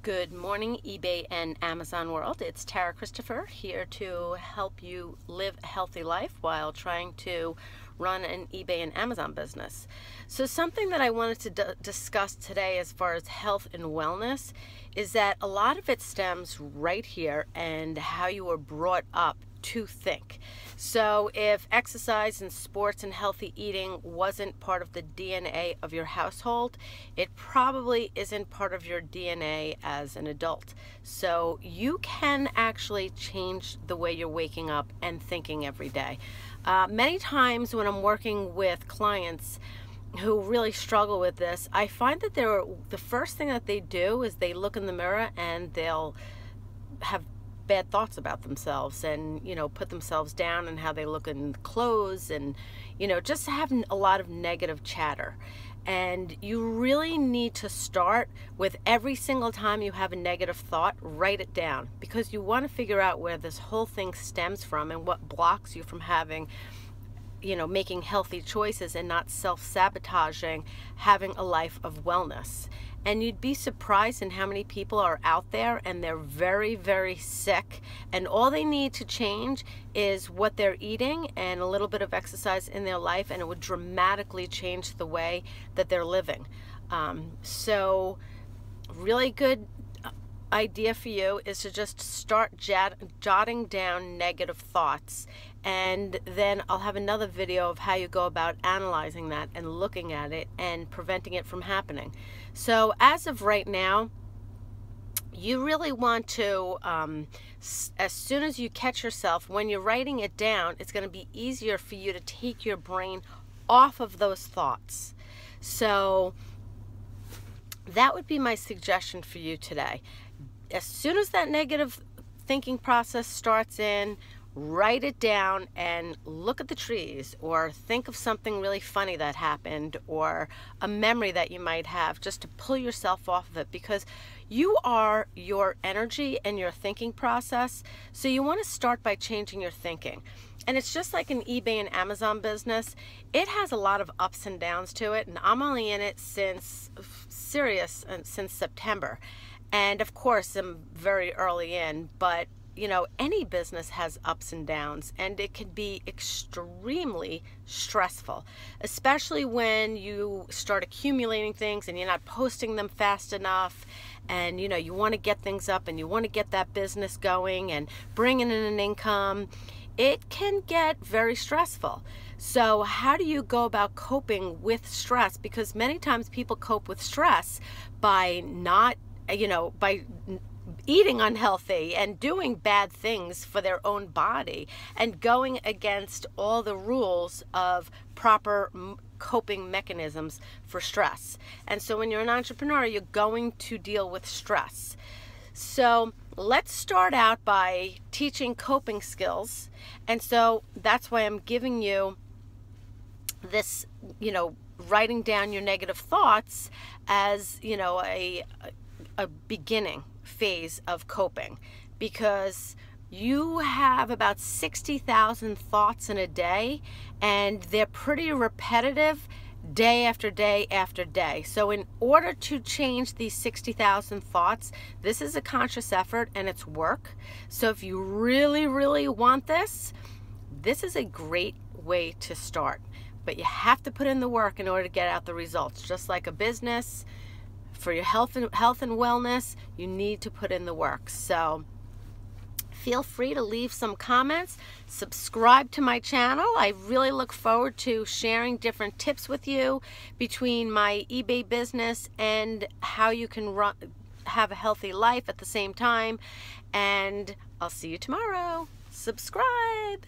Good morning, eBay and Amazon world. It's Tara Christopher here to help you live a healthy life while trying to run an eBay and Amazon business. So something that I wanted to discuss today as far as health and wellness is that a lot of it stems right here and how you were brought up to think. So if exercise and sports and healthy eating wasn't part of the DNA of your household, it probably isn't part of your DNA as an adult. So you can actually change the way you're waking up and thinking every day. Many times when I'm working with clients who really struggle with this, I find that the first thing that they do is they look in the mirror and they'll have bad thoughts about themselves and put themselves down and how they look in clothes and just having a lot of negative chatter. And you really need to start with every single time you have a negative thought, write it down, because you want to figure out where this whole thing stems from and what blocks you from having making healthy choices and not self-sabotaging having a life of wellness. And you'd be surprised in how many people are out there and they're very, very sick, and all they need to change is what they're eating and a little bit of exercise in their life, and it would dramatically change the way that they're living. So really good idea for you is to just start jotting down negative thoughts, and then I'll have another video of how you go about analyzing that and looking at it and preventing it from happening. So as of right now, you really want to, as soon as you catch yourself, when you're writing it down, it's going to be easier for you to take your brain off of those thoughts. So that would be my suggestion for you today. As soon as that negative thinking process starts in, write it down and look at the trees, or think of something really funny that happened, or a memory that you might have, just to pull yourself off of it, because you are your energy and your thinking process. So you want to start by changing your thinking. And it's just like an eBay and Amazon business. It has a lot of ups and downs to it, and I'm only in it since September. And of course, I'm very early in, but any business has ups and downs, and it can be extremely stressful, especially when you start accumulating things and you're not posting them fast enough, and you want to get things up and you want to get that business going and bringing in an income. It can get very stressful. So how do you go about coping with stress? Because many times people cope with stress by by eating unhealthy and doing bad things for their own body and going against all the rules of proper coping mechanisms for stress. And so when you're an entrepreneur, you're going to deal with stress. So let's start out by teaching coping skills. And so that's why I'm giving you this, writing down your negative thoughts as, a beginning phase of coping, because you have about 60,000 thoughts in a day, and they're pretty repetitive day after day after day. So in order to change these 60,000 thoughts, this is a conscious effort and it's work. So if you really, really want this is a great way to start. But you have to put in the work in order to get out the results. Just like a business, for your health and wellness, you need to put in the work. So feel free to leave some comments, subscribe to my channel. I really look forward to sharing different tips with you between my eBay business and how you can have a healthy life at the same time. And I'll see you tomorrow. Subscribe.